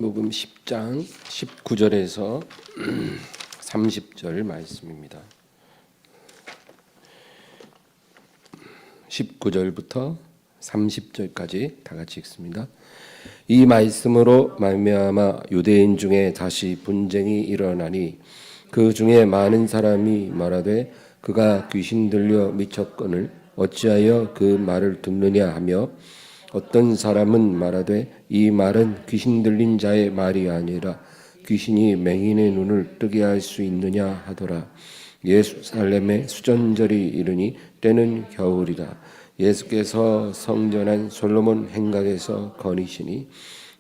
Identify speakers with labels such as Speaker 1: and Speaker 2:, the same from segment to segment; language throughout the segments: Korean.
Speaker 1: 복음 10장 19절에서 30절 말씀입니다. 19절부터 30절까지 다 같이 읽습니다. 이 말씀으로 말미암아 유대인 중에 다시 분쟁이 일어나니 그 중에 많은 사람이 말하되 그가 귀신 들려 미쳤거늘 어찌하여 그 말을 듣느냐 하며 어떤 사람은 말하되 이 말은 귀신 들린 자의 말이 아니라 귀신이 맹인의 눈을 뜨게 할 수 있느냐 하더라. 예루살렘에 수전절이 이르니 때는 겨울이라. 예수께서 성전한 솔로몬 행각에서 거니시니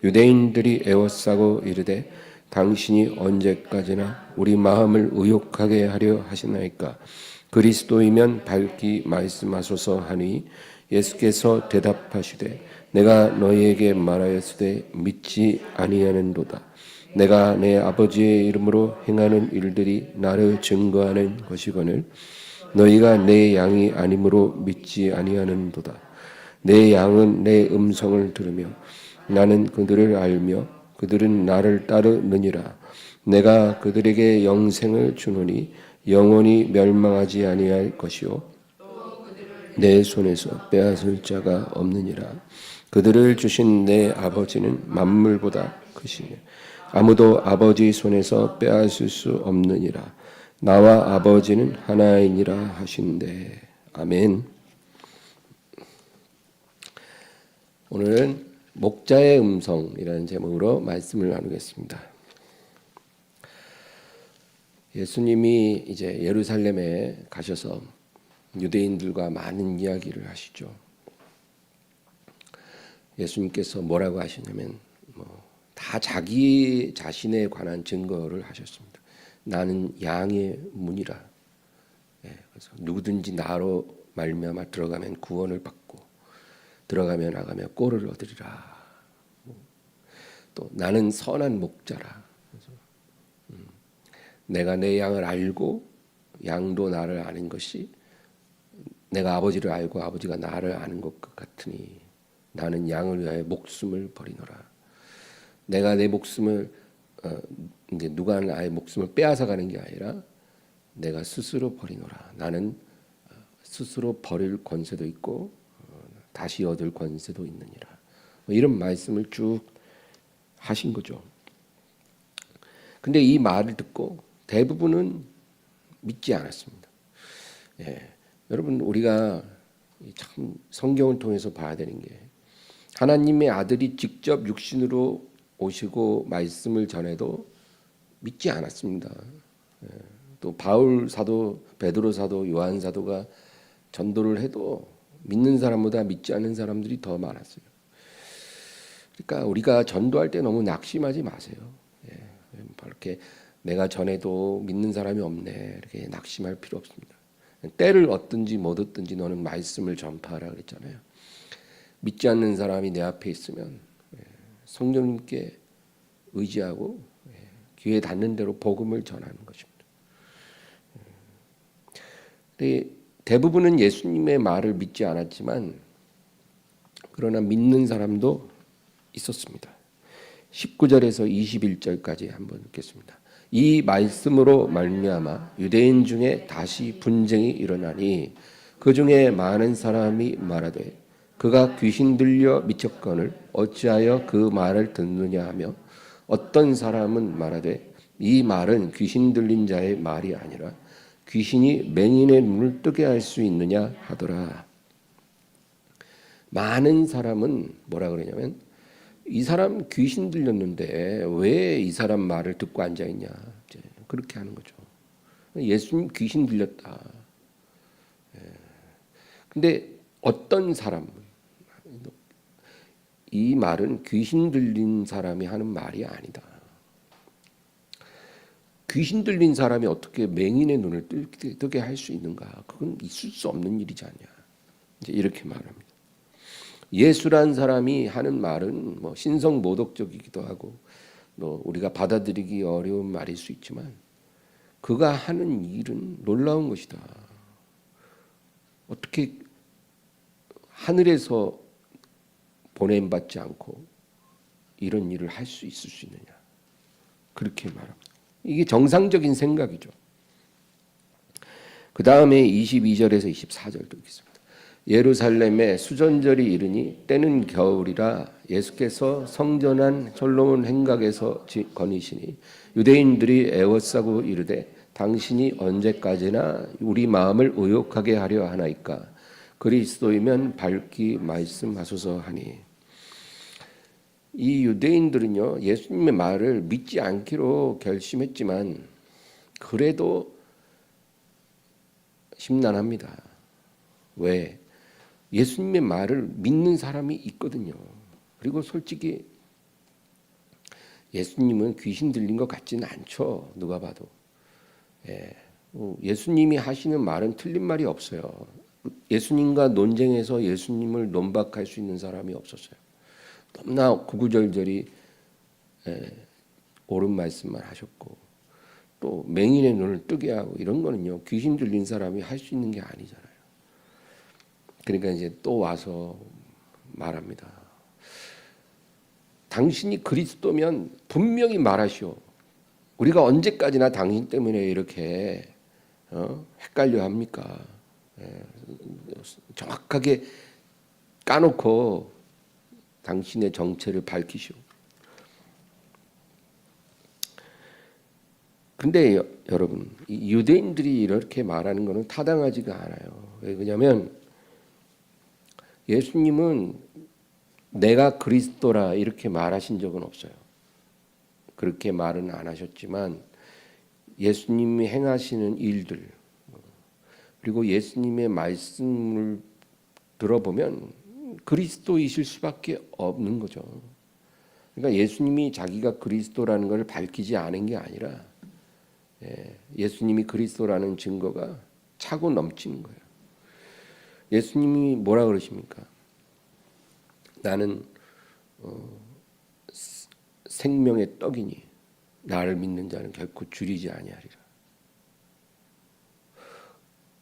Speaker 1: 유대인들이 애워싸고 이르되 당신이 언제까지나 우리 마음을 의욕하게 하려 하시나이까. 그리스도이면 밝히 말씀하소서 하니 예수께서 대답하시되 내가 너희에게 말하였으되 믿지 아니하는도다. 내가 내 아버지의 이름으로 행하는 일들이 나를 증거하는 것이거늘 너희가 내 양이 아니므로 믿지 아니하는도다. 내 양은 내 음성을 들으며 나는 그들을 알며 그들은 나를 따르느니라. 내가 그들에게 영생을 주노니 영원히 멸망하지 아니할 것이요 내 손에서 빼앗을 자가 없느니라. 그들을 주신 내 아버지는 만물보다 크시며 아무도 아버지 손에서 빼앗을 수 없느니라. 나와 아버지는 하나이니라 하신대. 아멘. 오늘은 목자의 음성이라는 제목으로 말씀을 나누겠습니다. 예수님이 이제 예루살렘에 가셔서 유대인들과 많은 이야기를 하시죠. 예수님께서 뭐라고 하시냐면 다 자기 자신에 관한 증거를 하셨습니다. 나는 양의 문이라. 그래서 누구든지 나로 말미암아 들어가면 구원을 받고 들어가며 나가며 꼴을 얻으리라. 또 나는 선한 목자라. 그래서 내가 내 양을 알고 양도 나를 아는 것이 내가 아버지를 알고 아버지가 나를 아는 것 같으니 나는 양을 위하여 목숨을 버리노라. 내가 내 목숨을 이제 누가 나의 목숨을 빼앗아 가는 게 아니라 내가 스스로 버리노라. 나는 스스로 버릴 권세도 있고 다시 얻을 권세도 있느니라. 이런 말씀을 쭉 하신 거죠. 근데 이 말을 듣고 대부분은 믿지 않았습니다. 여러분 우리가 참 성경을 통해서 봐야 되는 게 하나님의 아들이 직접 육신으로 오시고 말씀을 전해도 믿지 않았습니다. 또 바울 사도, 베드로 사도, 요한 사도가 전도를 해도 믿는 사람보다 믿지 않는 사람들이 더 많았어요. 그러니까 우리가 전도할 때 너무 낙심하지 마세요. 이렇게 내가 전해도 믿는 사람이 없네 이렇게 낙심할 필요 없습니다. 때를 얻든지 못 얻든지 너는 말씀을 전파하라 그랬잖아요. 믿지 않는 사람이 내 앞에 있으면 성령님께 의지하고 귀에 닿는 대로 복음을 전하는 것입니다. 대부분은 예수님의 말을 믿지 않았지만 그러나 믿는 사람도 있었습니다. 19절에서 21절까지 한번 읽겠습니다. 이 말씀으로 말미암아 유대인 중에 다시 분쟁이 일어나니 그 중에 많은 사람이 말하되 그가 귀신 들려 미쳤거늘 어찌하여 그 말을 듣느냐 하며 어떤 사람은 말하되 이 말은 귀신 들린 자의 말이 아니라 귀신이 맹인의 눈을 뜨게 할 수 있느냐 하더라. 많은 사람은 뭐라 그러냐면 이 사람 귀신 들렸는데 왜 이 사람 말을 듣고 앉아 있냐 그렇게 하는 거죠. 예수님 귀신 들렸다. 근데 어떤 사람 이 말은 귀신 들린 사람이 하는 말이 아니다. 귀신 들린 사람이 어떻게 맹인의 눈을 뜨게 할 수 있는가? 그건 있을 수 없는 일이지 않냐. 이제 이렇게 말합니다. 예수란 사람이 하는 말은 신성모독적이기도 하고 우리가 받아들이기 어려운 말일 수 있지만 그가 하는 일은 놀라운 것이다. 어떻게 하늘에서 보냄받지 않고 이런 일을 할 수 있을 수 있느냐. 그렇게 말합니다. 이게 정상적인 생각이죠. 그 다음에 22절에서 24절도 있습니다. 예루살렘에 수전절이 이르니 때는 겨울이라 예수께서 성전한 솔로몬 행각에서 거니시니 유대인들이 애워싸고 이르되 당신이 언제까지나 우리 마음을 의욕하게 하려 하나이까 그리스도이면 밝히 말씀하소서 하니. 이 유대인들은요 예수님의 말을 믿지 않기로 결심했지만 그래도 심란합니다. 왜? 예수님의 말을 믿는 사람이 있거든요. 그리고 솔직히 예수님은 귀신 들린 것 같지는 않죠. 누가 봐도. 예수님이 하시는 말은 틀린 말이 없어요. 예수님과 논쟁에서 예수님을 논박할 수 있는 사람이 없었어요. 너무나 구구절절히 옳은 말씀만 하셨고 또 맹인의 눈을 뜨게 하고 이런 거는요 귀신 들린 사람이 할 수 있는 게 아니잖아요. 그러니까 이제 또 와서 말합니다. 당신이 그리스도면 분명히 말하시오. 우리가 언제까지나 당신 때문에 이렇게 헷갈려 합니까? 정확하게 까놓고 당신의 정체를 밝히시오. 근데 여러분, 이 유대인들이 이렇게 말하는 것은 타당하지가 않아요. 왜냐하면 예수님은 내가 그리스도라 이렇게 말하신 적은 없어요. 그렇게 말은 안 하셨지만 예수님이 행하시는 일들 그리고 예수님의 말씀을 들어보면 그리스도이실 수밖에 없는 거죠. 그러니까 예수님이 자기가 그리스도라는 걸 밝히지 않은 게 아니라 예수님이 그리스도라는 증거가 차고 넘치는 거예요. 예수님이 뭐라 그러십니까? 나는 생명의 떡이니 나를 믿는 자는 결코 줄이지 아니하리라.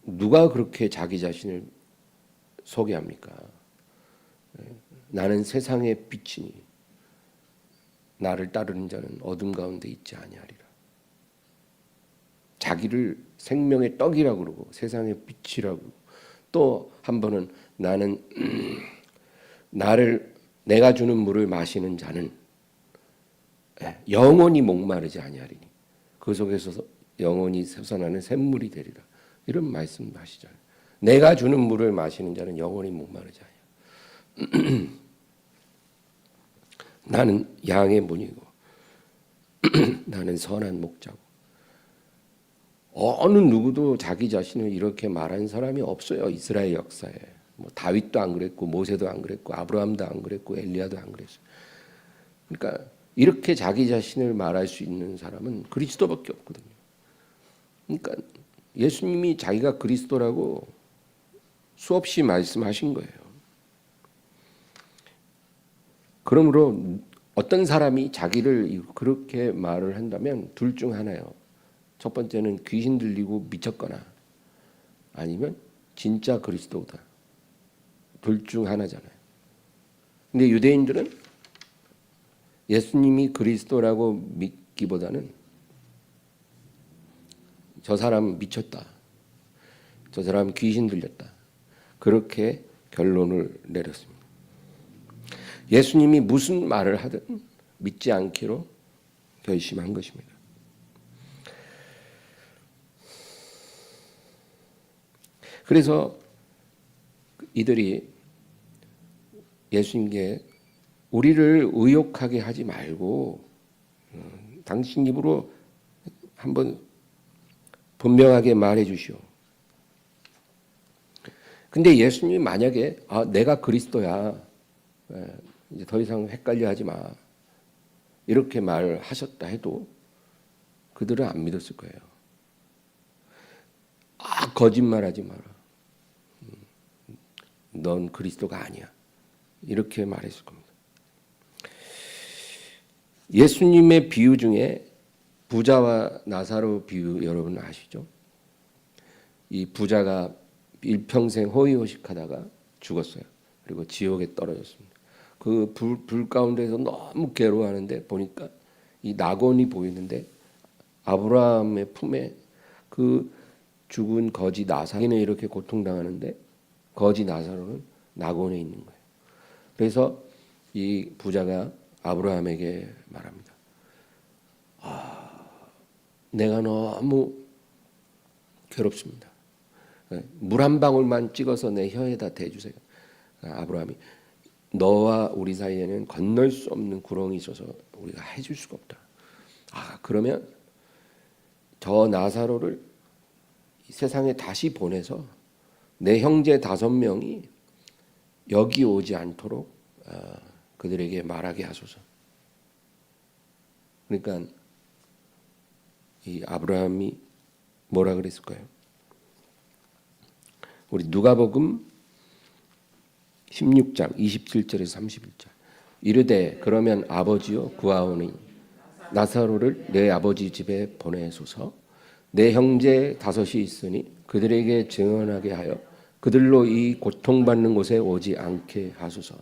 Speaker 1: 누가 그렇게 자기 자신을 소개합니까? 나는 세상의 빛이니 나를 따르는 자는 어둠 가운데 있지 아니하리라. 자기를 생명의 떡이라고 그러고 세상의 빛이라고 또 한 번은 나는 내가 주는 물을 마시는 자는 영원히 목마르지 아니하리니 그 속에서 영원히 솟아나는 샘물이 되리라. 이런 말씀도 하시잖아요. 내가 주는 물을 마시는 자는 영원히 목마르지 아니하리라. 나는 양의 문이고 나는 선한 목자고. 어느 누구도 자기 자신을 이렇게 말한 사람이 없어요. 이스라엘 역사에. 뭐 다윗도 안 그랬고 모세도 안 그랬고 아브라함도 안 그랬고 엘리야도 안 그랬어요. 그러니까 이렇게 자기 자신을 말할 수 있는 사람은 그리스도밖에 없거든요. 그러니까 예수님이 자기가 그리스도라고 수없이 말씀하신 거예요. 그러므로 어떤 사람이 자기를 그렇게 말을 한다면 둘 중 하나예요. 첫 번째는 귀신 들리고 미쳤거나 아니면 진짜 그리스도다. 둘 중 하나잖아요. 근데 유대인들은 예수님이 그리스도라고 믿기보다는 저 사람 미쳤다. 저 사람 귀신 들렸다. 그렇게 결론을 내렸습니다. 예수님이 무슨 말을 하든 믿지 않기로 결심한 것입니다. 그래서 이들이 예수님께 우리를 의욕하게 하지 말고 당신 입으로 한번 분명하게 말해 주시오. 근데 예수님이 만약에 내가 그리스도야. 이제 더 이상 헷갈려 하지 마. 이렇게 말하셨다 해도 그들은 안 믿었을 거예요. 거짓말하지 마라. 넌 그리스도가 아니야. 이렇게 말했을 겁니다. 예수님의 비유 중에 부자와 나사로 비유 여러분 아시죠? 이 부자가 일평생 호의호식하다가 죽었어요. 그리고 지옥에 떨어졌습니다. 그 그 불 가운데서 너무 괴로워하는데 보니까 이 낙원이 보이는데 아브라함의 품에 그 죽은 거지 나사로는 이렇게 고통당하는데 거지 나사로는 낙원에 있는 거예요. 그래서 이 부자가 아브라함에게 말합니다. 내가 너무 괴롭습니다. 물 한 방울만 찍어서 내 혀에다 대주세요. 아브라함이 너와 우리 사이에는 건널 수 없는 구렁이 있어서 우리가 해줄 수가 없다. 그러면 저 나사로를 세상에 다시 보내서 내 형제 5명이 여기 오지 않도록 그들에게 말하게 하소서. 그러니까 이 아브라함이 뭐라 그랬을까요? 우리 누가복음 16장 27절에서 31절. 이르되 그러면 아버지여 구하오니 나사로를 내 아버지 집에 보내소서. 내 형제 5이 있으니 그들에게 증언하게 하여 그들로 이 고통받는 곳에 오지 않게 하소서.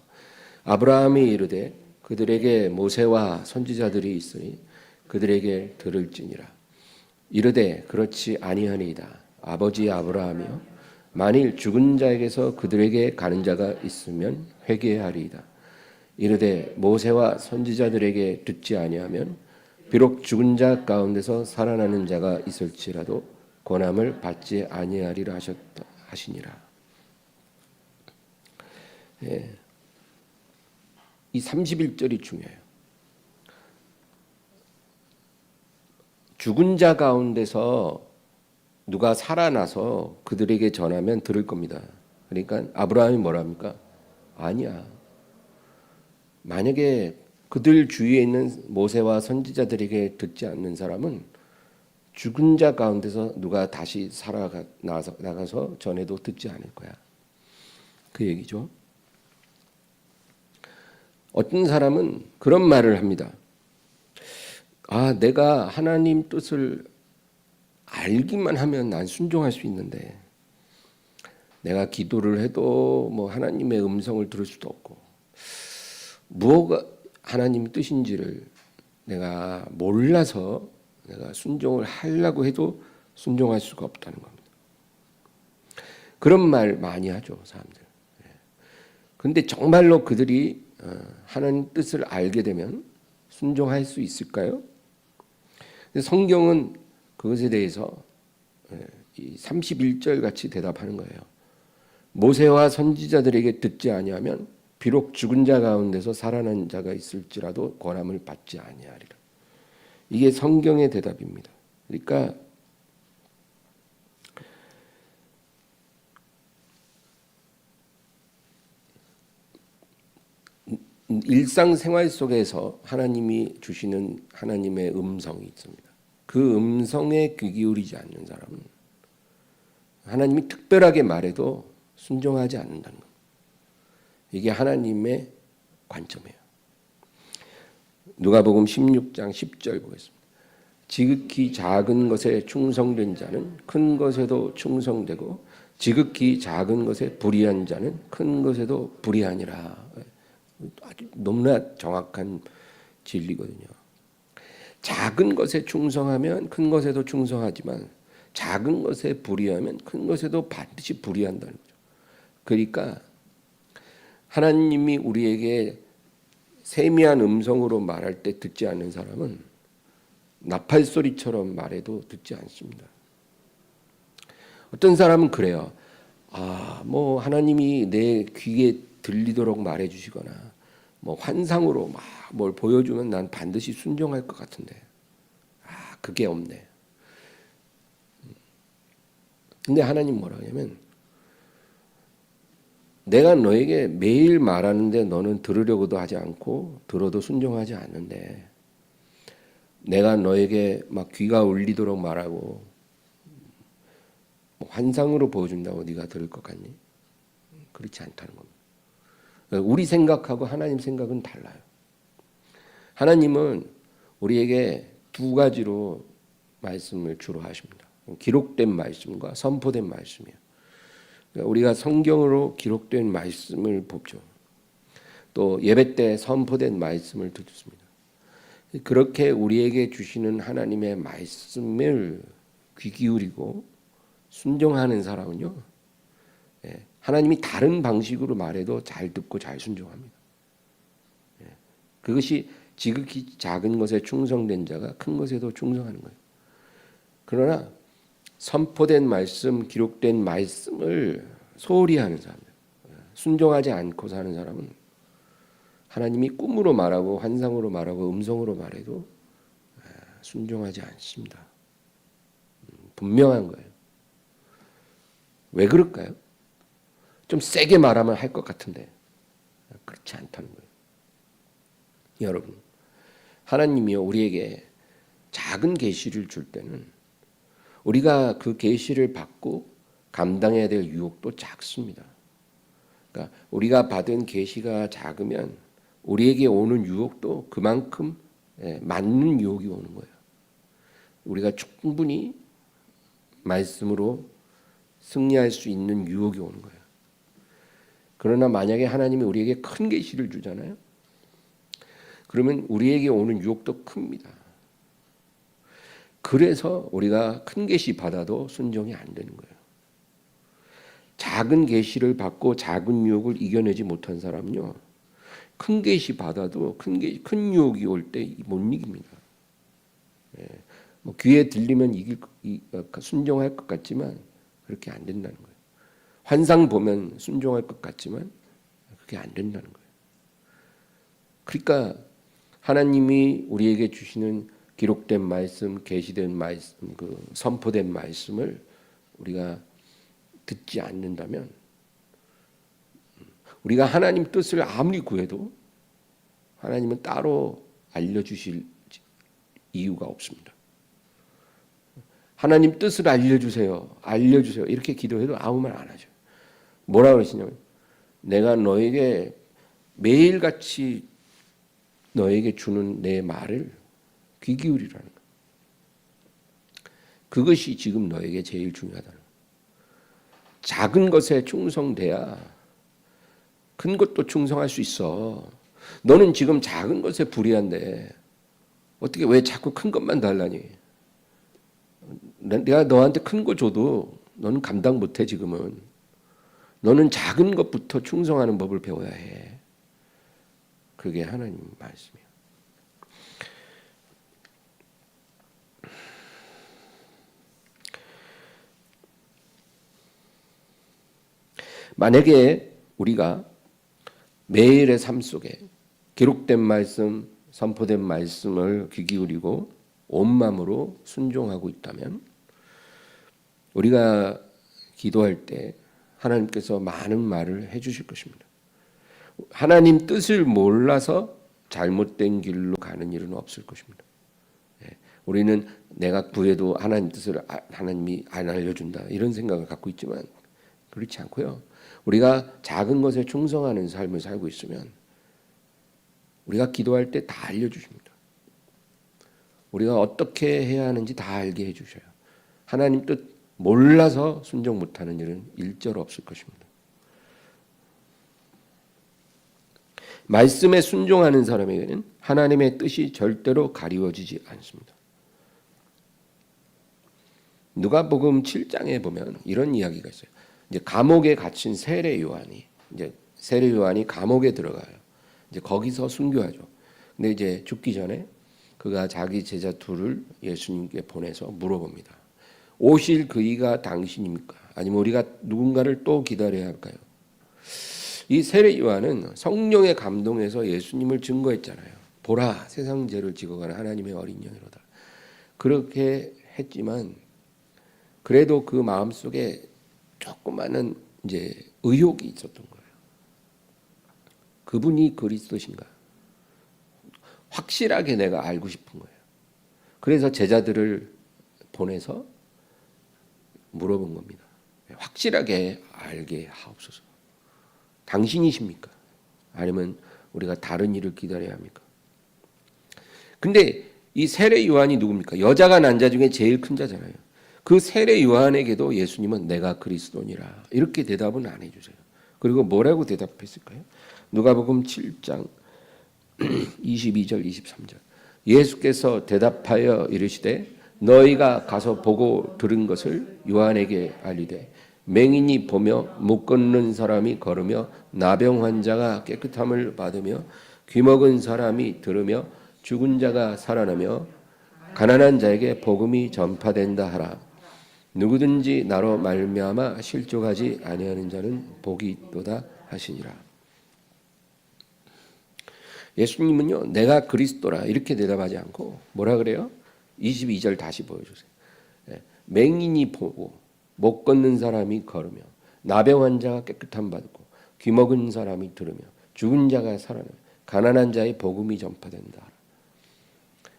Speaker 1: 아브라함이 이르되 그들에게 모세와 선지자들이 있으니 그들에게 들을지니라. 이르되 그렇지 아니하니이다. 아버지 아브라함이여 만일 죽은 자에게서 그들에게 가는 자가 있으면 회개하리이다. 이르되 모세와 선지자들에게 듣지 아니하면 비록 죽은 자 가운데서 살아나는 자가 있을지라도 권함을 받지 아니하리라 하시니라. 이 31절이 중요해요. 죽은 자 가운데서 누가 살아나서 그들에게 전하면 들을 겁니다. 그러니까 아브라함이 뭐랍니까? 아니야. 만약에 그들 주위에 있는 모세와 선지자들에게 듣지 않는 사람은 죽은 자 가운데서 누가 다시 나가서 전해도 듣지 않을 거야. 그 얘기죠. 어떤 사람은 그런 말을 합니다. 내가 하나님 뜻을 알기만 하면 난 순종할 수 있는데 내가 기도를 해도 뭐 하나님의 음성을 들을 수도 없고 무엇가 하나님 뜻인지를 내가 몰라서 내가 순종을 하려고 해도 순종할 수가 없다는 겁니다. 그런 말 많이 하죠, 사람들. 그런데 정말로 그들이 하나님 뜻을 알게 되면 순종할 수 있을까요? 성경은 그것에 대해서 31절 같이 대답하는 거예요. 모세와 선지자들에게 듣지 아니하면 비록 죽은 자 가운데서 살아난 자가 있을지라도 권함을 받지 아니하리라. 이게 성경의 대답입니다. 그러니까 일상생활 속에서 하나님이 주시는 하나님의 음성이 있습니다. 그 음성에 귀 기울이지 않는 사람은 하나님이 특별하게 말해도 순종하지 않는다는 겁니다. 이게 하나님의 관점이에요. 누가복음 16장 10절 보겠습니다. 지극히 작은 것에 충성된 자는 큰 것에도 충성되고 지극히 작은 것에 불의한 자는 큰 것에도 불의하니라. 아주 너무나 정확한 진리거든요. 작은 것에 충성하면 큰 것에도 충성하지만 작은 것에 불의하면 큰 것에도 반드시 불의한다는 거죠. 그러니까 하나님이 우리에게 세미한 음성으로 말할 때 듣지 않는 사람은 나팔소리처럼 말해도 듣지 않습니다. 어떤 사람은 그래요. 뭐 하나님이 내 귀에 들리도록 말해 주시거나 뭐 환상으로 막 뭘 보여주면 난 반드시 순종할 것 같은데 그게 없네. 근데 하나님 뭐라 하냐면 내가 너에게 매일 말하는데 너는 들으려고도 하지 않고 들어도 순종하지 않는데 내가 너에게 막 귀가 울리도록 말하고 환상으로 보여준다고 네가 들을 것 같니? 그렇지 않다는 겁니다. 우리 생각하고 하나님 생각은 달라요. 하나님은 우리에게 2가지로 말씀을 주로 하십니다. 기록된 말씀과 선포된 말씀이에요. 우리가 성경으로 기록된 말씀을 보죠. 또 예배 때 선포된 말씀을 듣습니다. 그렇게 우리에게 주시는 하나님의 말씀을 귀 기울이고 순종하는 사람은요, 하나님이 다른 방식으로 말해도 잘 듣고 잘 순종합니다. 그것이 지극히 작은 것에 충성된 자가 큰 것에도 충성하는 거예요. 그러나 선포된 말씀, 기록된 말씀을 소홀히 하는 사람들, 순종하지 않고 사는 사람은 하나님이 꿈으로 말하고 환상으로 말하고 음성으로 말해도 순종하지 않습니다. 분명한 거예요. 왜 그럴까요? 좀 세게 말하면 할 것 같은데 그렇지 않다는 거예요. 여러분, 하나님이요 우리에게 작은 계시를 줄 때는 우리가 그 계시를 받고 감당해야 될 유혹도 작습니다. 그러니까 우리가 받은 계시가 작으면 우리에게 오는 유혹도 그만큼 맞는 유혹이 오는 거예요. 우리가 충분히 말씀으로 승리할 수 있는 유혹이 오는 거예요. 그러나 만약에 하나님이 우리에게 큰 계시를 주잖아요. 그러면 우리에게 오는 유혹도 큽니다. 그래서 우리가 큰 계시 받아도 순종이 안 되는 거예요. 작은 계시를 받고 작은 유혹을 이겨내지 못한 사람은요, 큰 계시 받아도 큰 유혹이 올 때 못 이깁니다. 뭐 귀에 들리면 순종할 것 같지만 그렇게 안 된다는 거예요. 환상 보면 순종할 것 같지만 그게 안 된다는 거예요. 그러니까 하나님이 우리에게 주시는 기록된 말씀, 계시된 말씀, 그 선포된 말씀을 우리가 듣지 않는다면 우리가 하나님 뜻을 아무리 구해도 하나님은 따로 알려주실 이유가 없습니다. 하나님 뜻을 알려주세요. 알려주세요. 이렇게 기도해도 아무 말 안 하죠. 뭐라 그러시냐면 내가 너에게 매일같이 너에게 주는 내 말을 귀 기울이라는 거예요. 그것이 지금 너에게 제일 중요하다는 거예요. 작은 것에 충성돼야 큰 것도 충성할 수 있어. 너는 지금 작은 것에 불의한데 어떻게 왜 자꾸 큰 것만 달라니? 내가 너한테 큰 거 줘도 너는 감당 못해 지금은. 너는 작은 것부터 충성하는 법을 배워야 해. 그게 하나님 말씀이에요. 만약에 우리가 매일의 삶 속에 기록된 말씀, 선포된 말씀을 귀 기울이고 온 마음으로 순종하고 있다면 우리가 기도할 때 하나님께서 많은 말을 해주실 것입니다. 하나님 뜻을 몰라서 잘못된 길로 가는 일은 없을 것입니다. 우리는 내가 구해도 하나님 뜻을 하나님이 안 알려준다 이런 생각을 갖고 있지만 그렇지 않고요. 우리가 작은 것에 충성하는 삶을 살고 있으면 우리가 기도할 때 다 알려주십니다. 우리가 어떻게 해야 하는지 다 알게 해주셔요. 하나님 뜻 몰라서 순종 못하는 일은 일절 없을 것입니다. 말씀에 순종하는 사람에게는 하나님의 뜻이 절대로 가리워지지 않습니다. 누가복음 7장에 보면 이런 이야기가 있어요. 이제 감옥에 갇힌 세례 요한이 감옥에 들어가요. 이제 거기서 순교하죠. 근데 이제 죽기 전에 그가 자기 제자 둘을 예수님께 보내서 물어봅니다. 오실 그이가 당신입니까? 아니면 우리가 누군가를 또 기다려야 할까요? 이 세례 요한은 성령의 감동에서 예수님을 증거했잖아요. 보라, 세상 죄를 지고 가는 하나님의 어린 양이로다. 그렇게 했지만 그래도 그 마음 속에 조그마한 이제 의혹이 있었던 거예요. 그분이 그리스도신가? 확실하게 내가 알고 싶은 거예요. 그래서 제자들을 보내서 물어본 겁니다. 확실하게 알게 하옵소서. 당신이십니까? 아니면 우리가 다른 일을 기다려야 합니까? 근데 이 세례 요한이 누굽니까? 여자가 난 자 중에 제일 큰 자잖아요. 그 세례 요한에게도 예수님은 내가 그리스도니라 이렇게 대답은 안 해주세요. 그리고 뭐라고 대답했을까요? 누가복음 7장 22절 23절. 예수께서 대답하여 이르시되 너희가 가서 보고 들은 것을 요한에게 알리되 맹인이 보며 못 걷는 사람이 걸으며 나병 환자가 깨끗함을 받으며 귀먹은 사람이 들으며 죽은 자가 살아나며 가난한 자에게 복음이 전파된다 하라. 누구든지 나로 말미암아 실족하지 아니하는 자는 복이 있도다 하시니라. 예수님은요, 내가 그리스도라 이렇게 대답하지 않고 뭐라 그래요? 22절 다시 보여주세요. 맹인이 보고 못 걷는 사람이 걸으며 나병 환자가 깨끗함 받고 귀먹은 사람이 들으며 죽은 자가 살아나며 가난한 자의 복음이 전파된다.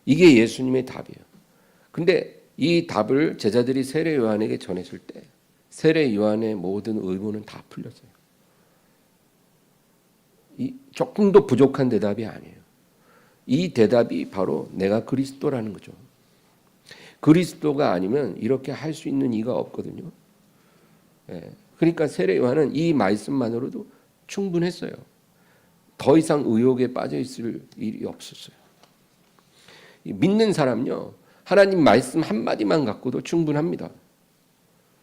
Speaker 1: 이게 예수님의 답이에요. 근데 이 답을 제자들이 세례 요한에게 전했을 때 세례 요한의 모든 의문은 다 풀렸어요. 조금도 부족한 대답이 아니에요. 이 대답이 바로 내가 그리스도라는 거죠. 그리스도가 아니면 이렇게 할 수 있는 이가 없거든요. 그러니까 세례 요한은 이 말씀만으로도 충분했어요. 더 이상 의혹에 빠져 있을 일이 없었어요. 믿는 사람요, 하나님 말씀 한마디만 갖고도 충분합니다.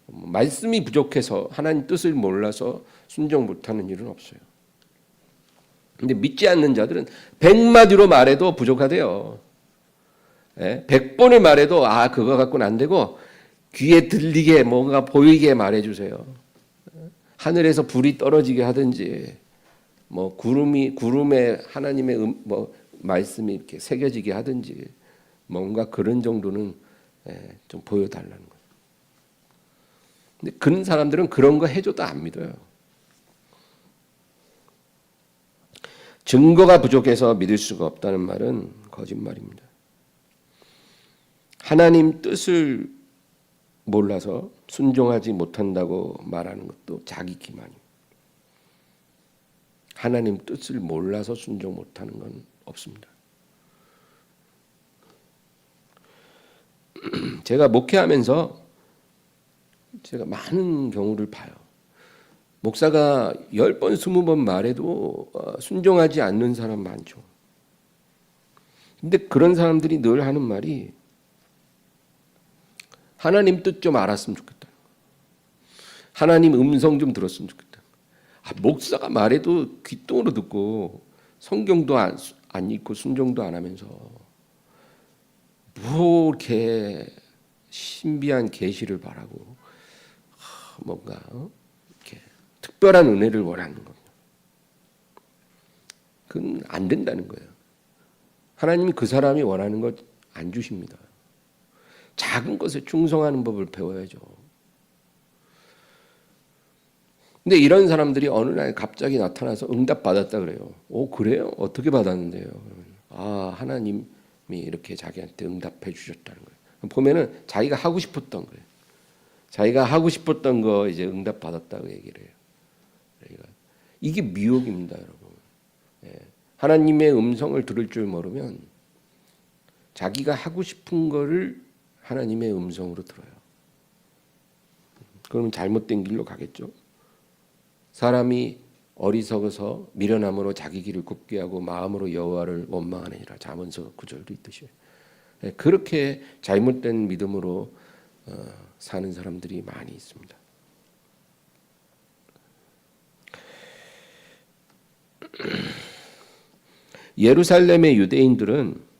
Speaker 1: 말씀이 부족해서 하나님 뜻을 몰라서 순종 못하는 일은 없어요. 근데 믿지 않는 자들은 100마디로 말해도 부족하대요. 100번을 말해도 그거 갖고는 안 되고 귀에 들리게 뭔가 보이게 말해주세요. 하늘에서 불이 떨어지게 하든지 뭐 구름에 하나님의 말씀이 이렇게 새겨지게 하든지 뭔가 그런 정도는 좀 보여달라는 거예요. 근데 그런 사람들은 그런 거 해줘도 안 믿어요. 증거가 부족해서 믿을 수가 없다는 말은 거짓말입니다. 하나님 뜻을 몰라서 순종하지 못한다고 말하는 것도 자기 기만입니다. 하나님 뜻을 몰라서 순종 못하는 건 없습니다. 제가 목회하면서 제가 많은 경우를 봐요. 목사가 10번, 20번 말해도 순종하지 않는 사람 많죠. 근데 그런 사람들이 늘 하는 말이 하나님 뜻 좀 알았으면 좋겠다. 하나님 음성 좀 들었으면 좋겠다. 목사가 말해도 귓등으로 듣고 성경도 안 읽고 순종도 안 하면서 뭐 이렇게 신비한 계시를 바라고 뭔가 이렇게 특별한 은혜를 원하는 겁니다. 그건 안 된다는 거예요. 하나님이 그 사람이 원하는 것 안 주십니다. 작은 것에 충성하는 법을 배워야죠. 근데 이런 사람들이 어느 날 갑자기 나타나서 응답 받았다 그래요. 오, 그래요? 어떻게 받았는데요? 하나님이 이렇게 자기한테 응답해 주셨다는 거예요. 보면은 자기가 하고 싶었던 거예요. 자기가 하고 싶었던 거 이제 응답 받았다고 얘기를 해요. 그러니까 이게 미혹입니다, 여러분. 하나님의 음성을 들을 줄 모르면 자기가 하고 싶은 거를 하나님의 음성으로 들어요. 그러면 잘못된 길로 가겠죠. 사람이 어리석어서 미련함으로 자기 길을 굽게 하고 마음으로 여호와를 원망하느니라. 잠언서 9절도 있듯이. 그렇게 잘못된 믿음으로 사는 사람들이 많이 있습니다. 예루살렘의 유대인들은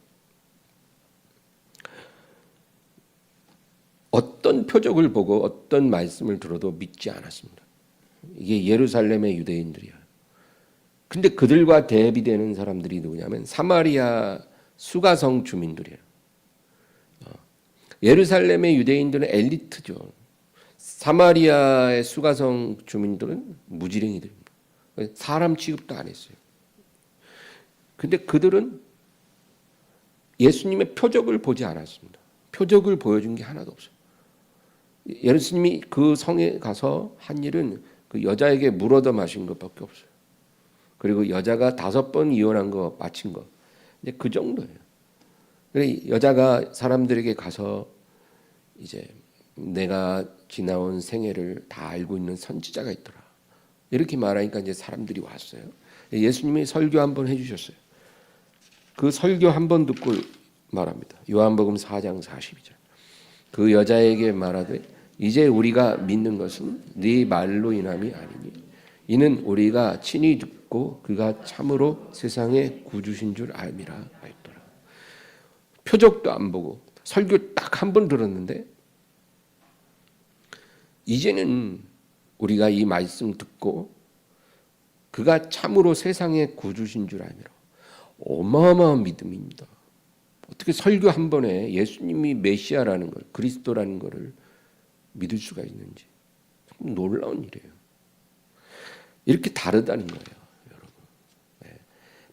Speaker 1: 어떤 표적을 보고 어떤 말씀을 들어도 믿지 않았습니다. 이게 예루살렘의 유대인들이야. 근데 그들과 대비되는 사람들이 누구냐면 사마리아 수가성 주민들이에요. 예루살렘의 유대인들은 엘리트죠. 사마리아의 수가성 주민들은 무지랭이들입니다. 사람 취급도 안 했어요. 근데 그들은 예수님의 표적을 보지 않았습니다. 표적을 보여준 게 하나도 없어요. 예수님이 그 성에 가서 한 일은 그 여자에게 물 얻어 마신 것밖에 없어요. 그리고 여자가 5번 이혼한 거 마친 거. 이제 그 정도예요. 그래 여자가 사람들에게 가서 이제 내가 지나온 생애를 다 알고 있는 선지자가 있더라. 이렇게 말하니까 이제 사람들이 왔어요. 예수님이 설교 한번 해주셨어요. 그 설교 한번 듣고 말합니다. 요한복음 4장 42절. 그 여자에게 말하되 이제 우리가 믿는 것은 네 말로 인함이 아니니 이는 우리가 친히 듣고 그가 참으로 세상의 구주신 줄 알미라 하였더라. 표적도 안 보고 설교 딱 한 번 들었는데 이제는 우리가 이 말씀 듣고 그가 참으로 세상의 구주신 줄 알미라. 어마어마한 믿음입니다. 어떻게 설교 한 번에 예수님이 메시아라는 걸, 그리스도라는 것을 믿을 수가 있는지 참 놀라운 일이에요. 이렇게 다르다는 거예요, 여러분. 네.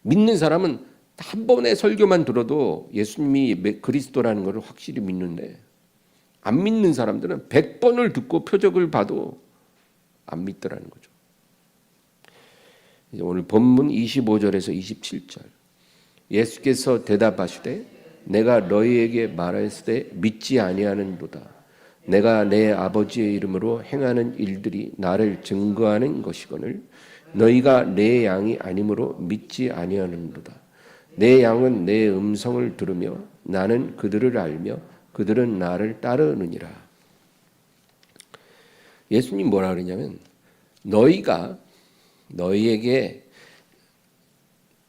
Speaker 1: 믿는 사람은 한 번의 설교만 들어도 예수님이 그리스도라는 것을 확실히 믿는데 안 믿는 사람들은 100번을 듣고 표적을 봐도 안 믿더라는 거죠. 이제 오늘 본문 25절에서 27절. 예수께서 대답하시되 내가 너희에게 말하였으되 믿지 아니하는도다. 내가 내 아버지의 이름으로 행하는 일들이 나를 증거하는 것이거늘 너희가 내 양이 아니므로 믿지 아니하는도다. 내 양은 내 음성을 들으며 나는 그들을 알며 그들은 나를 따르느니라. 예수님 뭐라 그러냐면 너희가 너희에게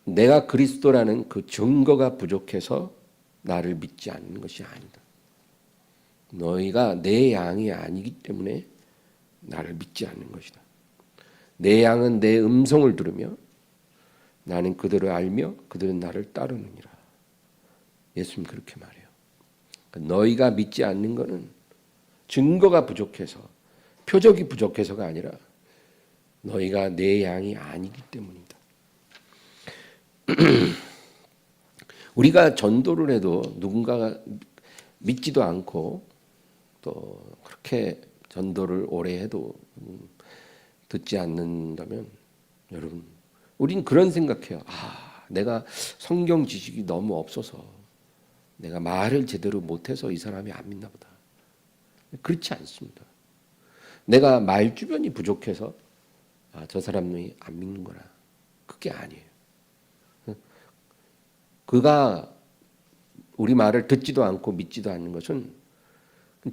Speaker 1: 내가 그리스도라는 그 증거가 부족해서 나를 믿지 않는 것이 아니다. 너희가 내 양이 아니기 때문에 나를 믿지 않는 것이다. 내 양은 내 음성을 들으며 나는 그들을 알며 그들은 나를 따르느니라. 예수님 그렇게 말해요. 그러니까 너희가 믿지 않는 것은 증거가 부족해서 표적이 부족해서가 아니라 너희가 내 양이 아니기 때문이다. 우리가 전도를 해도 누군가가 믿지도 않고 또 그렇게 전도를 오래 해도 듣지 않는다면 여러분 우린 그런 생각해요. 내가 성경 지식이 너무 없어서 내가 말을 제대로 못해서 이 사람이 안 믿나 보다. 그렇지 않습니다. 내가 말 주변이 부족해서 저 사람이 안 믿는구나. 그게 아니에요. 그가 우리 말을 듣지도 않고 믿지도 않는 것은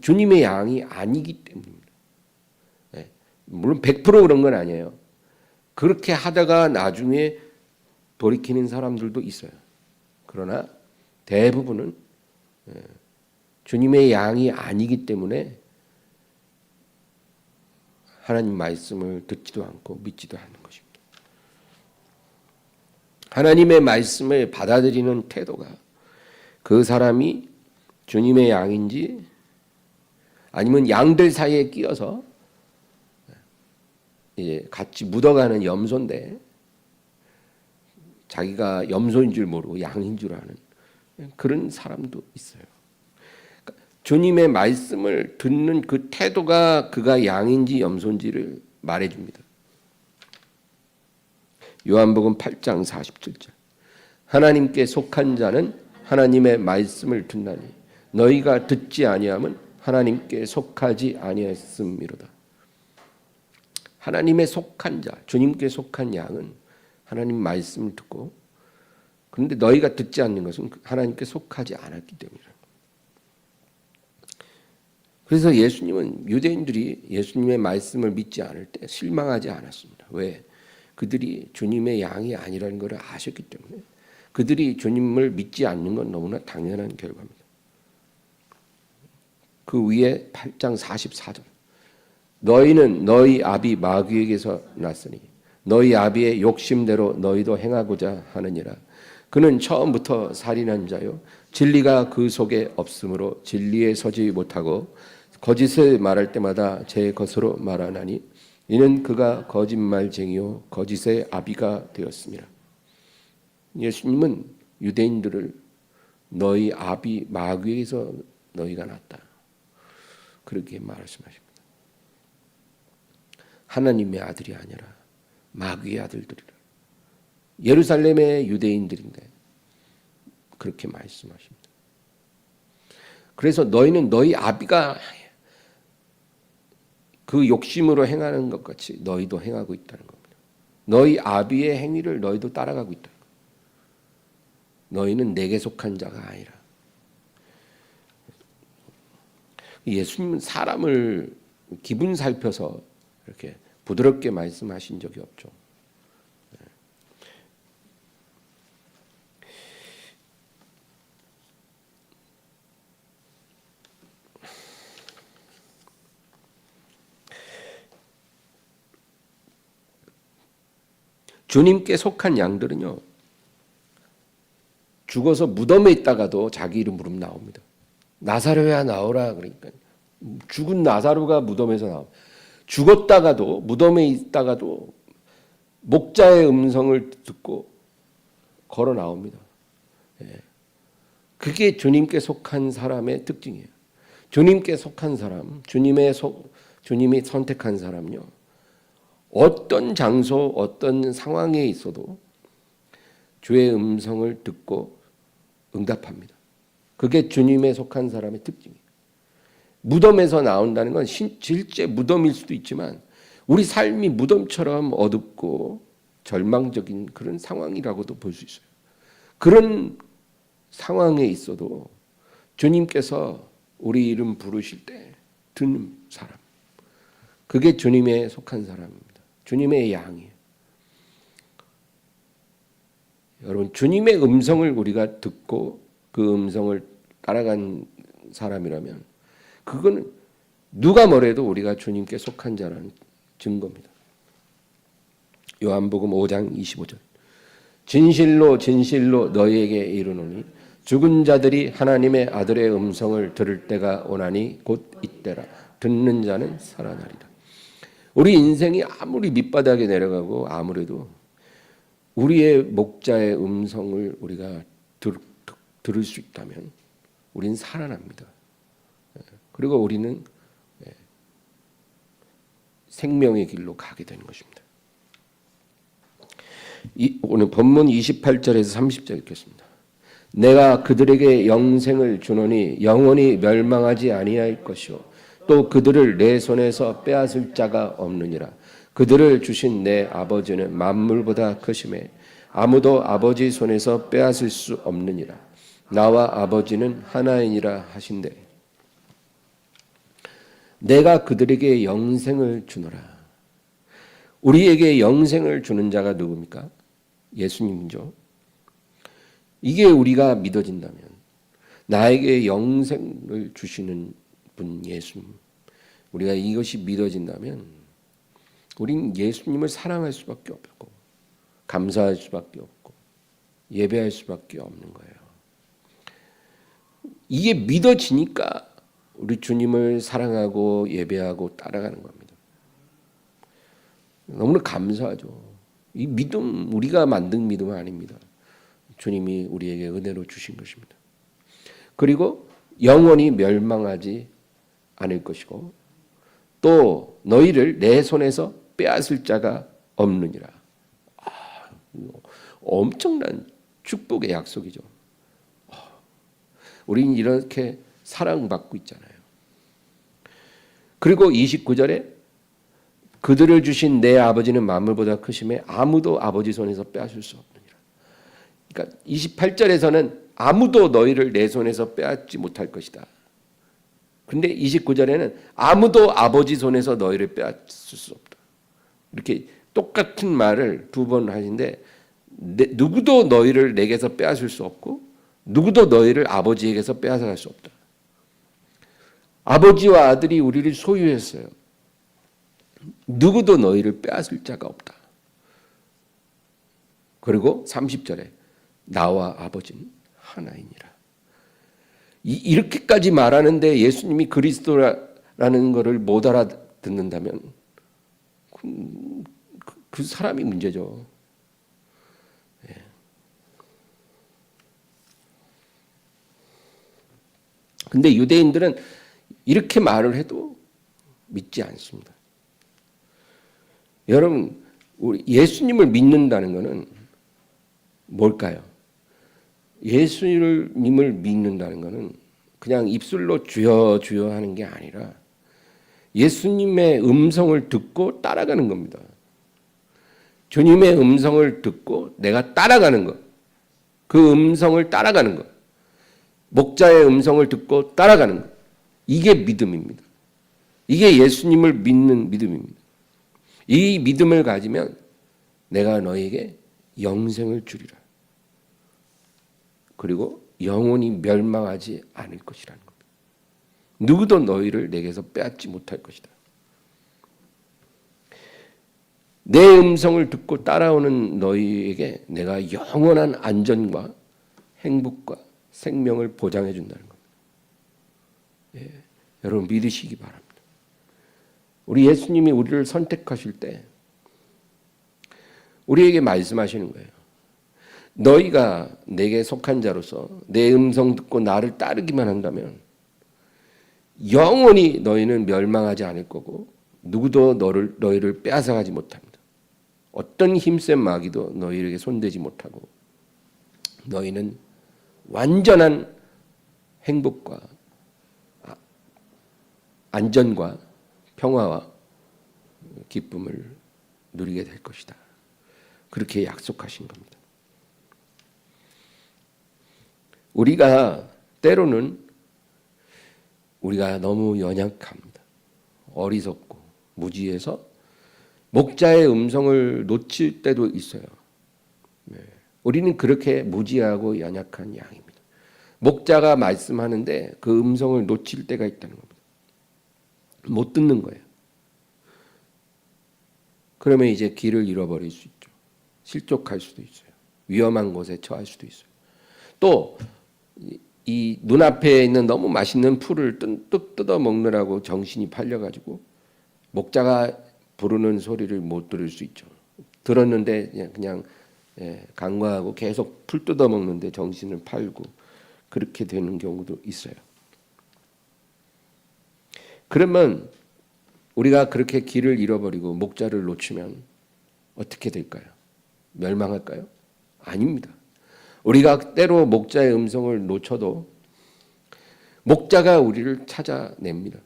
Speaker 1: 주님의 양이 아니기 때문입니다. 물론 100% 그런 건 아니에요. 그렇게 하다가 나중에 돌이키는 사람들도 있어요. 그러나 대부분은 주님의 양이 아니기 때문에 하나님 말씀을 듣지도 않고 믿지도 않는 것입니다. 하나님의 말씀을 받아들이는 태도가 그 사람이 주님의 양인지 아니면 양들 사이에 끼어서 이제 같이 묻어가는 염소인데 자기가 염소인 줄 모르고 양인 줄 아는 그런 사람도 있어요. 그러니까 주님의 말씀을 듣는 그 태도가 그가 양인지 염소인지를 말해줍니다. 요한복음 8장 47절. 하나님께 속한 자는 하나님의 말씀을 듣나니 너희가 듣지 아니함은 하나님께 속하지 아니했음이로다. 하나님의 속한 자, 주님께 속한 양은 하나님 말씀을 듣고 그런데 너희가 듣지 않는 것은 하나님께 속하지 않았기 때문이라. 그래서 예수님은 유대인들이 예수님의 말씀을 믿지 않을 때 실망하지 않았습니다. 왜? 그들이 주님의 양이 아니라는 것을 아셨기 때문에 그들이 주님을 믿지 않는 건 너무나 당연한 결과입니다. 그 위에 8장 44절. 너희는 너희 아비 마귀에게서 났으니 너희 아비의 욕심대로 너희도 행하고자 하느니라. 그는 처음부터 살인한 자요 진리가 그 속에 없으므로 진리에 서지 못하고 거짓을 말할 때마다 제 것으로 말하나니 이는 그가 거짓말쟁이요 거짓의 아비가 되었습니다. 예수님은 유대인들을 너희 아비 마귀에게서 너희가 났다. 그렇게 말씀하십니다. 하나님의 아들이 아니라 마귀의 아들들이라. 예루살렘의 유대인들인데 그렇게 말씀하십니다. 그래서 너희는 너희 아비가 그 욕심으로 행하는 것 같이 너희도 행하고 있다는 겁니다. 너희 아비의 행위를 너희도 따라가고 있다. 너희는 내게 속한 자가 아니라. 예수님은 사람을 기분 살펴서 이렇게 부드럽게 말씀하신 적이 없죠. 주님께 속한 양들은요, 죽어서 무덤에 있다가도 자기 이름 부르면 나옵니다. 나사로야 나오라. 그러니까 죽은 나사로가 무덤에서 나와. 죽었다가도 무덤에 있다가도 목자의 음성을 듣고 걸어 나옵니다. 그게 주님께 속한 사람의 특징이에요. 주님께 속한 사람, 주님이 선택한 사람요, 어떤 장소, 어떤 상황에 있어도 주의 음성을 듣고 응답합니다. 그게 주님에 속한 사람의 특징이에요. 무덤에서 나온다는 건 실제 무덤일 수도 있지만 우리 삶이 무덤처럼 어둡고 절망적인 그런 상황이라고도 볼 수 있어요. 그런 상황에 있어도 주님께서 우리 이름 부르실 때 듣는 사람, 그게 주님에 속한 사람입니다. 주님의 양이에요. 여러분, 주님의 음성을 우리가 듣고 그 음성을 따라간 사람이라면 그거는 누가 뭐래도 우리가 주님께 속한 자라는 증거입니다. 요한복음 5장 25절. 진실로 진실로 너희에게 이르노니 죽은 자들이 하나님의 아들의 음성을 들을 때가 오나니 곧 이때라. 듣는 자는 살아나리라. 우리 인생이 아무리 밑바닥에 내려가고 아무래도 우리의 목자의 음성을 우리가 들을 수 있다면 우리는 살아납니다. 그리고 우리는 생명의 길로 가게 되는 것입니다. 오늘 본문 28절에서 30절 읽겠습니다. 내가 그들에게 영생을 주노니 영원히 멸망하지 아니할 것이요 또 그들을 내 손에서 빼앗을 자가 없느니라. 그들을 주신 내 아버지는 만물보다 크심에 아무도 아버지 손에서 빼앗을 수 없느니라. 나와 아버지는 하나이니라 하신대. 내가 그들에게 영생을 주노라. 우리에게 영생을 주는 자가 누굽니까? 예수님이죠. 이게 우리가 믿어진다면, 나에게 영생을 주시는 분 예수님, 우리가 이것이 믿어진다면 우린 예수님을 사랑할 수밖에 없고 감사할 수밖에 없고 예배할 수밖에 없는 거예요. 이게 믿어지니까 우리 주님을 사랑하고 예배하고 따라가는 겁니다. 너무나 감사하죠. 이 믿음 우리가 만든 믿음은 아닙니다. 주님이 우리에게 은혜로 주신 것입니다. 그리고 영원히 멸망하지 않을 것이고 또 너희를 내 손에서 빼앗을 자가 없느니라. 엄청난 축복의 약속이죠. 우리는 이렇게 사랑받고 있잖아요. 그리고 29절에 그들을 주신 내 아버지는 만물보다 크심에 아무도 아버지 손에서 빼앗을 수 없느니라. 그러니까 28절에서는 아무도 너희를 내 손에서 빼앗지 못할 것이다. 근데 29절에는 아무도 아버지 손에서 너희를 빼앗을 수 없다. 이렇게 똑같은 말을 두 번 하신데 누구도 너희를 내게서 빼앗을 수 없고 누구도 너희를 아버지에게서 빼앗아갈 수 없다. 아버지와 아들이 우리를 소유했어요. 누구도 너희를 빼앗을 자가 없다. 그리고 30절에 나와 아버지는 하나이니라. 이렇게까지 말하는데 예수님이 그리스도라는 것을 못 알아듣는다면 그 사람이 문제죠. 근데 유대인들은 이렇게 말을 해도 믿지 않습니다. 여러분, 우리 예수님을 믿는다는 것은 뭘까요? 예수님을 믿는다는 것은 그냥 입술로 주여 주여 하는 게 아니라 예수님의 음성을 듣고 따라가는 겁니다. 주님의 음성을 듣고 내가 따라가는 것. 그 음성을 따라가는 것. 목자의 음성을 듣고 따라가는 것. 이게 믿음입니다. 이게 예수님을 믿는 믿음입니다. 이 믿음을 가지면 내가 너에게 영생을 주리라. 그리고 영원히 멸망하지 않을 것이라는 겁니다. 누구도 너희를 내게서 빼앗지 못할 것이다. 내 음성을 듣고 따라오는 너희에게 내가 영원한 안전과 행복과 생명을 보장해 준다는 겁니다. 예, 여러분 믿으시기 바랍니다. 우리 예수님이 우리를 선택하실 때 우리에게 말씀하시는 거예요. 너희가 내게 속한 자로서 내 음성 듣고 나를 따르기만 한다면 영원히 너희는 멸망하지 않을 거고 누구도 너희를 빼앗아가지 못합니다. 어떤 힘센 마귀도 너희에게 손대지 못하고 너희는 완전한 행복과 안전과 평화와 기쁨을 누리게 될 것이다. 그렇게 약속하신 겁니다. 우리가 때로는 우리가 너무 연약합니다. 어리석고 무지해서 목자의 음성을 놓칠 때도 있어요. 우리는 그렇게 무지하고 연약한 양입니다. 목자가 말씀하는데 그 음성을 놓칠 때가 있다는 겁니다. 못 듣는 거예요. 그러면 이제 길을 잃어버릴 수 있죠. 실족할 수도 있어요. 위험한 곳에 처할 수도 있어요. 또 이 눈앞에 있는 너무 맛있는 풀을 뚝 뜯어 먹느라고 정신이 팔려가지고 목자가 부르는 소리를 못 들을 수 있죠. 들었는데 그냥 간과하고 계속 풀 뜯어 먹는데 정신을 팔고 그렇게 되는 경우도 있어요. 그러면 우리가 그렇게 길을 잃어버리고 목자를 놓치면 어떻게 될까요? 멸망할까요? 아닙니다. 우리가 때로 목자의 음성을 놓쳐도 목자가 우리를 찾아냅니다.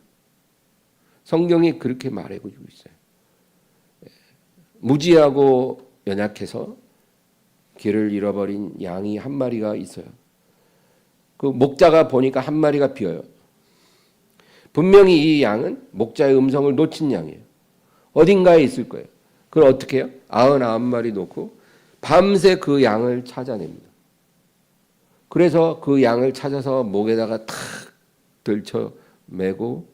Speaker 1: 성경이 그렇게 말해주고 있어요. 무지하고 연약해서 길을 잃어버린 양이 한 마리가 있어요. 그 목자가 보니까 한 마리가 비어요. 분명히 이 양은 목자의 음성을 놓친 양이에요. 어딘가에 있을 거예요. 그걸 어떻게 해요? 99마리 놓고 밤새 그 양을 찾아냅니다. 그래서 그 양을 찾아서 목에다가 탁 들쳐 매고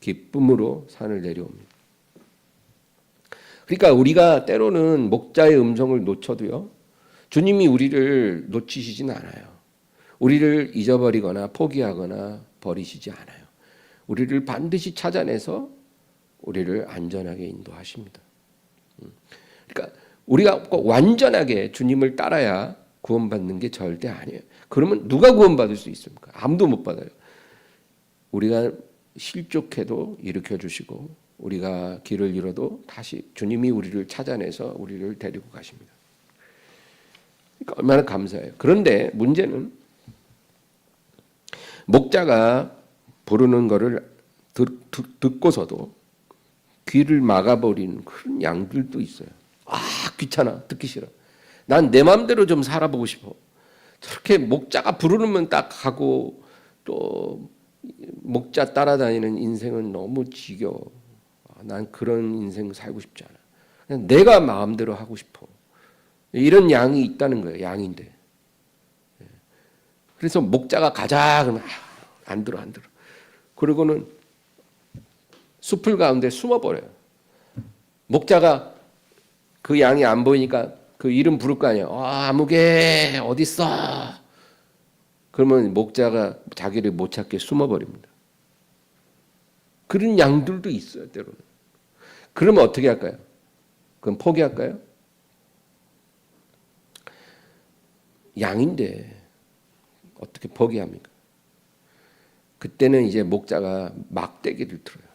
Speaker 1: 기쁨으로 산을 내려옵니다. 그러니까 우리가 때로는 목자의 음성을 놓쳐도요, 주님이 우리를 놓치시진 않아요. 우리를 잊어버리거나 포기하거나 버리시지 않아요. 우리를 반드시 찾아내서 우리를 안전하게 인도하십니다. 그러니까 우리가 꼭 완전하게 주님을 따라야 구원받는 게 절대 아니에요. 그러면 누가 구원받을 수 있습니까? 아무도 못 받아요. 우리가 실족해도 일으켜 주시고 우리가 길을 잃어도 다시 주님이 우리를 찾아내서 우리를 데리고 가십니다. 그러니까 얼마나 감사해요. 그런데 문제는 목자가 부르는 거를 듣고서도 귀를 막아버리는 그런 양들도 있어요. 아, 귀찮아. 듣기 싫어. 난 내 마음대로 좀 살아보고 싶어. 저렇게 목자가 부르면 딱 가고 또 목자 따라다니는 인생은 너무 지겨워. 난 그런 인생 살고 싶지 않아. 그냥 내가 마음대로 하고 싶어. 이런 양이 있다는 거예요. 양인데. 그래서 목자가 가자 그러면 안 들어. 그리고는 숲을 가운데 숨어버려요. 목자가 그 양이 안 보이니까 그 이름 부를 거 아니에요. 아무개 어딨어? 그러면 목자가 자기를 못 찾게 숨어버립니다. 그런 양들도 있어요. 때로는. 그러면 어떻게 할까요? 그럼 포기할까요? 양인데 어떻게 포기합니까? 그때는 이제 목자가 막대기를 들어요.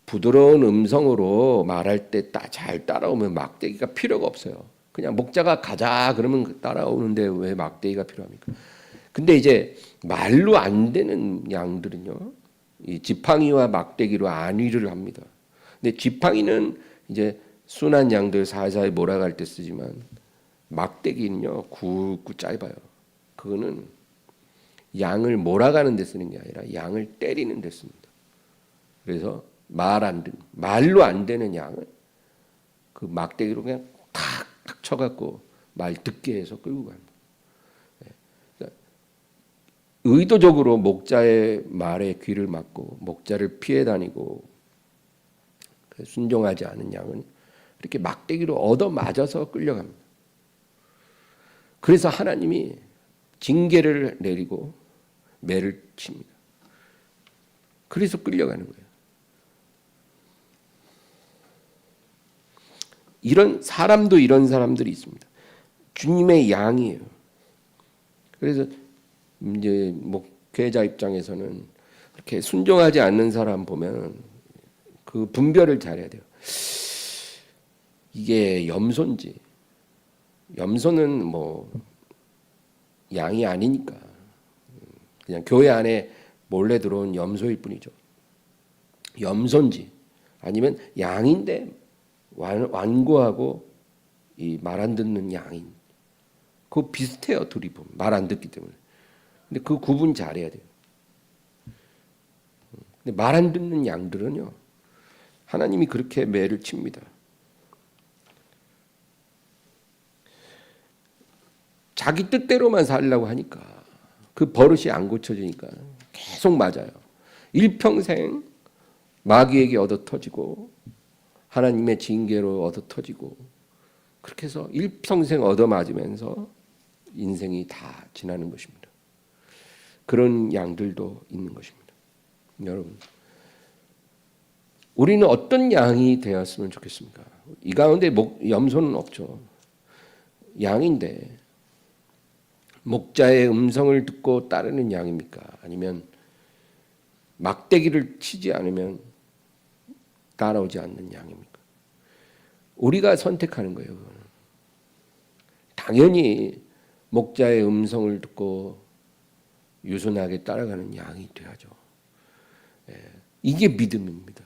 Speaker 1: 부드러운 음성으로 말할 때 잘 따라오면 막대기가 필요가 없어요. 그냥 목자가 가자 그러면 따라오는데 왜 막대기가 필요합니까? 근데 이제 말로 안 되는 양들은요, 이 지팡이와 막대기로 안위를 합니다. 근데 지팡이는 이제 순한 양들 사이사이 몰아갈 때 쓰지만 막대기는요 굵고 짧아요. 그거는 양을 몰아가는 데 쓰는 게 아니라 양을 때리는 데 씁니다. 그래서 말로 안 되는 양을 그 막대기로 그냥 탁탁 쳐갖고 말 듣게 해서 끌고 갑니다. 그러니까 의도적으로 목자의 말에 귀를 막고 목자를 피해 다니고 순종하지 않은 양은 이렇게 막대기로 얻어 맞아서 끌려갑니다. 그래서 하나님이 징계를 내리고 매를 칩니다. 그래서 끌려가는 거예요. 이런 사람들이 있습니다. 주님의 양이에요. 그래서 이제 목회자 입장에서는 이렇게 순종하지 않는 사람 보면 그 분별을 잘해야 돼요. 이게 염소인지, 염소는 뭐 양이 아니니까 그냥 교회 안에 몰래 들어온 염소일 뿐이죠. 염소인지 아니면 양인데 완고하고 이 말 안 듣는 양인, 그거 비슷해요. 둘이 보면 말 안 듣기 때문에. 근데 그 구분 잘해야 돼요. 근데 말 안 듣는 양들은요, 하나님이 그렇게 매를 칩니다. 자기 뜻대로만 살려고 하니까 그 버릇이 안 고쳐지니까 계속 맞아요. 일평생 마귀에게 얻어 터지고 하나님의 징계로 얻어 터지고 그렇게 해서 일평생 얻어 맞으면서 인생이 다 지나는 것입니다. 그런 양들도 있는 것입니다. 여러분, 우리는 어떤 양이 되었으면 좋겠습니까? 이 가운데 염소는 없죠. 양인데 목자의 음성을 듣고 따르는 양입니까? 아니면 막대기를 치지 않으면 따라오지 않는 양입니까? 우리가 선택하는 거예요. 그거는. 당연히 목자의 음성을 듣고 유순하게 따라가는 양이 돼야죠. 이게 믿음입니다.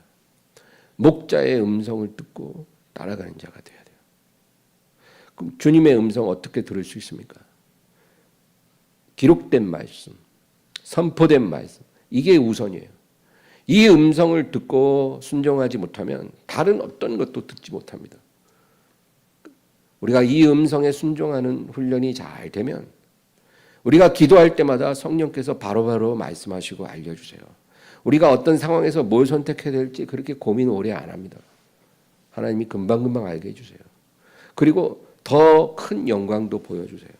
Speaker 1: 목자의 음성을 듣고 따라가는 자가 돼야 돼요. 그럼 주님의 음성 어떻게 들을 수 있습니까? 기록된 말씀, 선포된 말씀, 이게 우선이에요. 이 음성을 듣고 순종하지 못하면 다른 어떤 것도 듣지 못합니다. 우리가 이 음성에 순종하는 훈련이 잘 되면 우리가 기도할 때마다 성령께서 바로바로 말씀하시고 알려주세요. 우리가 어떤 상황에서 뭘 선택해야 될지 그렇게 고민 오래 안 합니다. 하나님이 금방금방 알게 해주세요. 그리고 더 큰 영광도 보여주세요.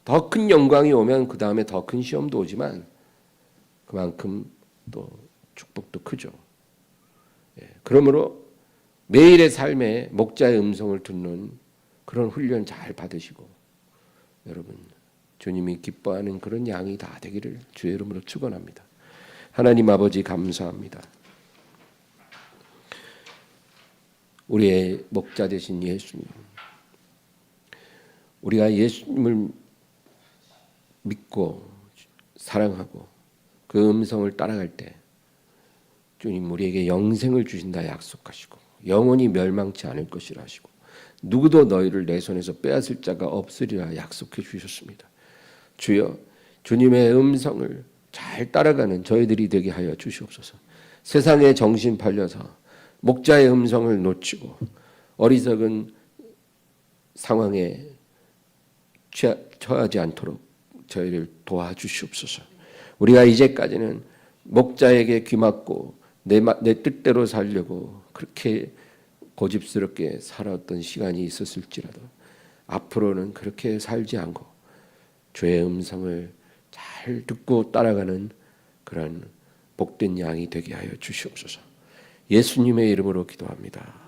Speaker 1: 더 큰 영광이 오면 그 다음에 더 큰 시험도 오지만 그만큼 또 축복도 크죠. 그러므로 매일의 삶에 목자의 음성을 듣는 그런 훈련 잘 받으시고 여러분 주님이 기뻐하는 그런 양이 다 되기를 주의 이름으로 축원합니다. 하나님 아버지 감사합니다. 우리의 목자 되신 예수님, 우리가 예수님을 믿고 사랑하고 그 음성을 따라갈 때 주님 우리에게 영생을 주신다 약속하시고 영원히 멸망치 않을 것이라 하시고 누구도 너희를 내 손에서 빼앗을 자가 없으리라 약속해 주셨습니다. 주여 주님의 음성을 잘 따라가는 저희들이 되게 하여 주시옵소서. 세상에 정신 팔려서 목자의 음성을 놓치고 어리석은 상황에 처하지 않도록 저희를 도와주시옵소서. 우리가 이제까지는 목자에게 귀맞고 내 뜻대로 살려고 그렇게 고집스럽게 살았던 시간이 있었을지라도 앞으로는 그렇게 살지 않고 주의 음성을 잘 듣고 따라가는 그런 복된 양이 되게 하여 주시옵소서. 예수님의 이름으로 기도합니다.